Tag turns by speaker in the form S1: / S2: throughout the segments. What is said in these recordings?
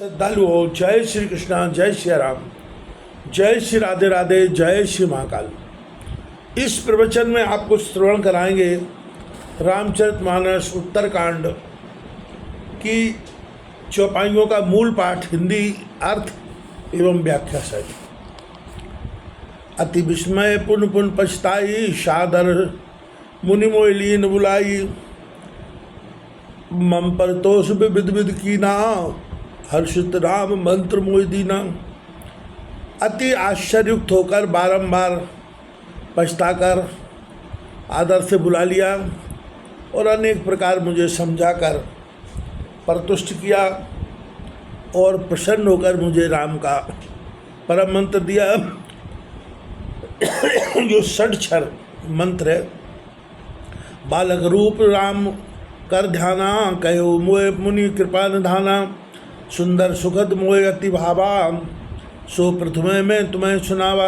S1: श्रद्धालुओं, जय श्री कृष्णा, जय श्री राम, जय श्री राधे राधे, जय श्री महाकाल। इस प्रवचन में आपको श्रवण कराएंगे रामचरितमानस उत्तरकांड की चौपाइयों का मूल पाठ, हिंदी अर्थ एवं व्याख्या सहित। अति विस्मय पुन पुन पछताई, सादर मुनि मोहि लीन बुलाई। मम पर तोष विविध विध कीना, हर्षित राम मंत्र मोहि दीना। अति आश्चर्ययुक्त होकर बारंबार पछताकर आदर से बुला लिया और अनेक प्रकार मुझे समझाकर परतुष्ट किया और प्रसन्न होकर मुझे राम का परम मंत्र दिया, जो षडक्षर मंत्र है। बालक रूप राम कर ध्याना, कहो मोह मुनि कृपा निधाना। सुंदर सुखद मोह अति भावा, सो प्रथमे में तुम्हें सुनावा।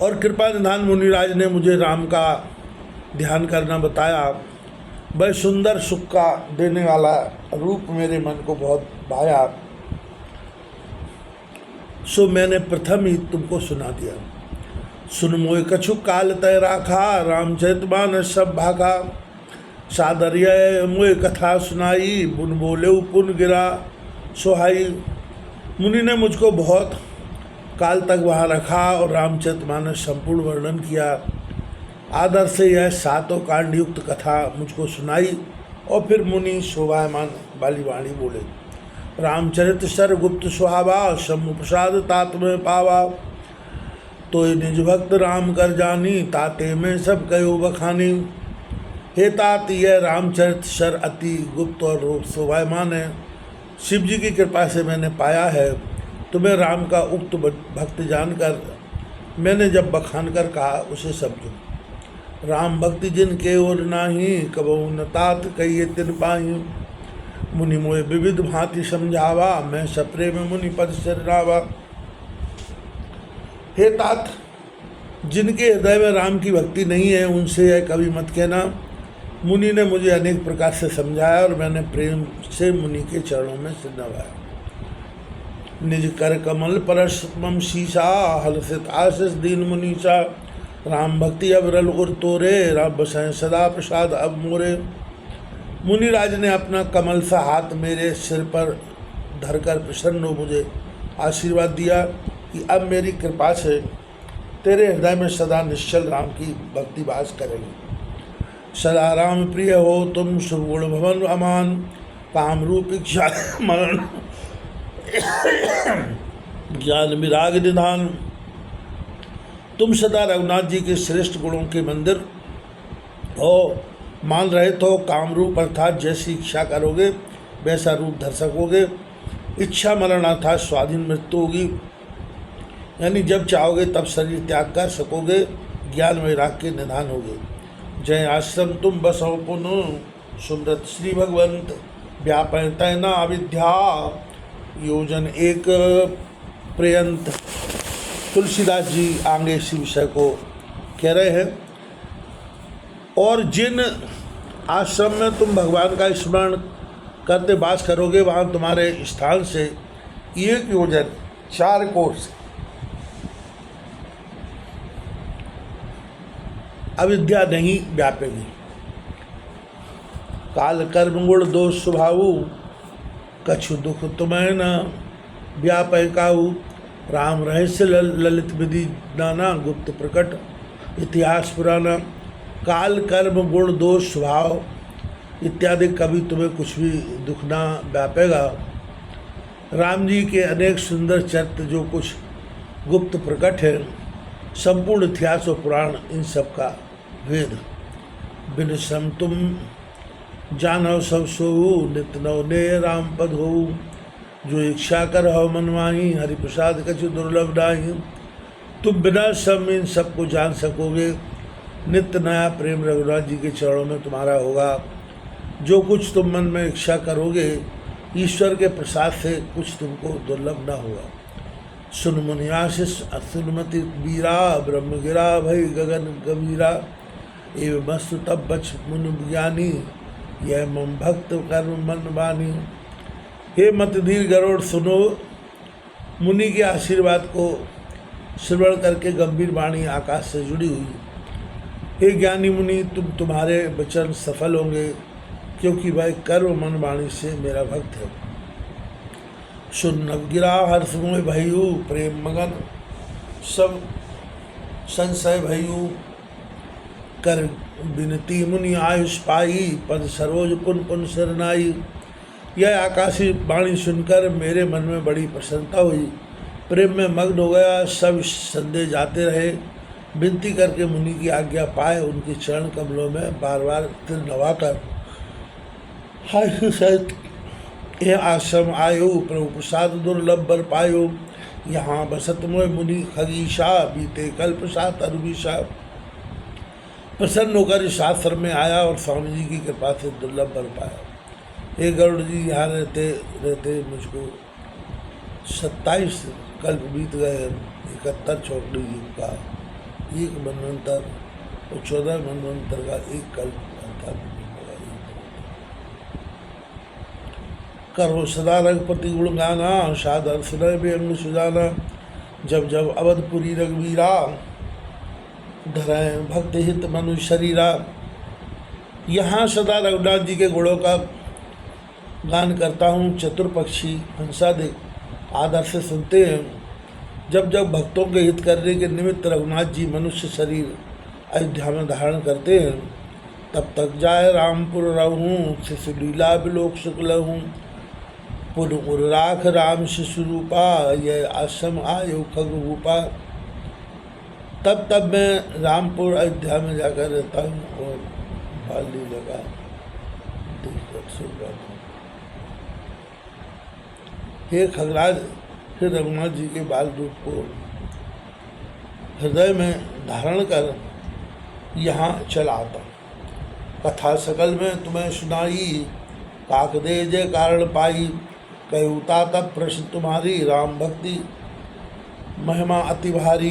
S1: और कृपा निधान मुनिराज ने मुझे राम का ध्यान करना बताया। वह सुंदर सुख का देने वाला रूप मेरे मन को बहुत भाया, सो मैंने प्रथम ही तुमको सुना दिया। सुन मोहि कछु काल तय राखा, रामचरितमानस सब भाखा। सादर्य मोहि कथा सुनाई, बुन बोले पुन गिरा सोहाई। मुनि ने मुझको बहुत काल तक वहाँ रखा और रामचरितमानस संपूर्ण वर्णन किया। आदर से यह सातों कांड युक्त कथा मुझको सुनाई और फिर मुनि शोभायमान वाली वाणी बोले। रामचरित सर गुप्त सुहावा, शम्भु प्रसाद तात में पावा। तो निज भक्त राम कर जानी, ताते में सब कयो बखानी। हे तात, यह रामचरित सर अति गुप्त और शोभायमान है। शिव जी की कृपा से मैंने पाया है। तुम्हें राम का उक्त भक्त जानकर मैंने जब बखान कर कहा, उसे समझो। राम भक्ति जिन के ओर नाही, कबहु न तात कहिए तिन पाही। मुनि मोहि विविध भांति समझावा, मैं सप्रेम मुनि पद सिरनावा। हे तात, जिनके हृदय में राम की भक्ति नहीं है, उनसे यह कभी मत कहना। मुनि ने मुझे अनेक प्रकार से समझाया और मैंने प्रेम से मुनि के चरणों में सिर नवाया। निज कर कमल परस मम शीशा, हलसित आशीष दीन मुनीसा। राम भक्ति अब रल उर तोरे, राम बसाएं सदा प्रसाद अब मोरे। मुनिराज ने अपना कमल सा हाथ मेरे सिर पर धरकर प्रसन्न हो मुझे आशीर्वाद दिया कि अब मेरी कृपा से तेरे हृदय में सदा निश्चल राम की भक्ति वास करेगी। सदा राम प्रिय हो तुम, सुगुण भवन अमान। काम रूप इच्छा मरण, ज्ञान विराग निधान। तुम सदा रघुनाथ जी के श्रेष्ठ गुणों के मंदिर हो। मान रहे तो काम रूप अर्थात जैसी इच्छा करोगे वैसा रूप धर सकोगे। इच्छा मरण अर्थात स्वाधीन मृत्यु होगी, यानी जब चाहोगे तब शरीर त्याग कर सकोगे। ज्ञान वैराग के निधान होगे। जय आश्रम तुम बसो पुनु, सुमृत श्री भगवंत। व्यापन तैना विद्या, योजन एक पर्यंत। तुलसीदास जी आगे इसी विषय को कह रहे हैं। और जिन आश्रम में तुम भगवान का स्मरण करते वास करोगे, वहाँ तुम्हारे स्थान से 1 योजन 4 कोस अविद्या नहीं व्यापेगी। काल कर्म गुण दोष स्वभावु, कछु दुख तुम्हें न व्यापय काहू। राम रहस्य ललित विधि नाना, गुप्त प्रकट इतिहास पुराना। काल कर्म गुण दोष स्वभाव इत्यादि कभी तुम्हें कुछ भी दुख ना व्यापेगा। राम जी के अनेक सुंदर चरित्र जो कुछ गुप्त प्रकट है, संपूर्ण इतिहास और पुराण, इन सब का वेद। बिन श्रम तुम जानव सब सोहू, नित्य नव ने राम पद हो। जो इच्छा कर हो मनमाही, हरि प्रसाद कछु दुर्लभ नाही। तुम बिना श्रम इन सबको जान सकोगे। नित्य नया प्रेम रघुनाथ जी के चरणों में तुम्हारा होगा। जो कुछ तुम मन में इच्छा करोगे, ईश्वर के प्रसाद से कुछ तुमको दुर्लभ न होगा। सुन मुनि आशीष असुनमति वीरा, ब्रह्म गिरा भई गगन गंभीरा। एवं वस्तु तब बच मुनि ज्ञानी, यह मम भक्त कर्म मन बानी। हे मतधीर गरुड़, सुनो। मुनि के आशीर्वाद को श्रवण करके गंभीर वाणी आकाश से जुड़ी हुई। हे ज्ञानी मुनि, तुम्हारे वचन सफल होंगे, क्योंकि वह कर्म मन वाणी से मेरा भक्त है। सुन गिरा हर्ष मोह भयु, प्रेम मगन सब संशय भयु। कर विनती मुनि आयुष पाई, पद सरोज पुन पुन शरणाई। यह आकाशी वाणी सुनकर मेरे मन में बड़ी प्रसन्नता हुई, प्रेम में मग्न हो गया। सब संदेह जाते रहे। विनती करके मुनि की आज्ञा पाए उनके चरण कमलों में बार बार तिर नवाकर हाय सहित यह आश्रम आयो, प्रभु प्रसाद दुर्लभ बर पायो। यहाँ बसत मोय मुनि खगीशा, बीते कल्प सात अरुविशा। प्रसन्न होकर इस आश्रम में आया और स्वामी जी की कृपा से दुर्लभ बर पाया। हे गरुड़ जी, यहाँ रहते रहते मुझको 27 कल्प बीत गए। 71 चौकड़ी युग का एक मनवंतर और 14 मनवंतर का एक कल्प करो सदा रघुपति गुण गाना, सादर सुनय व्यंग सुजाना। जब जब अवधपुरी रघुवीरा, धरें भक्त हित मनु शरीरा। यहाँ सदा रघुनाथ जी के गुणों का गान करता हूँ। चतुर्पक्षी हंसादिक आदर से सुनते हैं। जब जब भक्तों के हित करने के निमित्त रघुनाथ जी मनुष्य शरीर अयोध्या में धारण करते हैं, तब तक जाए रामपुर रहूँ, शिशु लीला बिलोक शुक्ल हूँ। पुन उर्राख राम शिशु रूपा, यह आश्रम आयो खगरूपा। तब तब मैं रामपुर अयोध्या में जाकर रहता हूँ और बाली लगा देखकर सुन रहा हूँ। हे खगराज, फिर रघुनाथ जी के बाल रूप को हृदय में धारण कर यहाँ चला आता। कथा सकल में तुम्हें सुनाई, काक दे जय कारण पाई। कहूता तब प्रश्न तुम्हारी, राम भक्ति महिमा अति भारी।